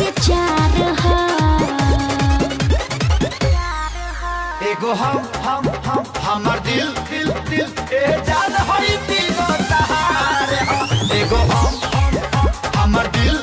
विचार हो। एगो हम हमर दिल दिल दिल ए जान होई तीनों तहार हो। एगो हम हमर दिल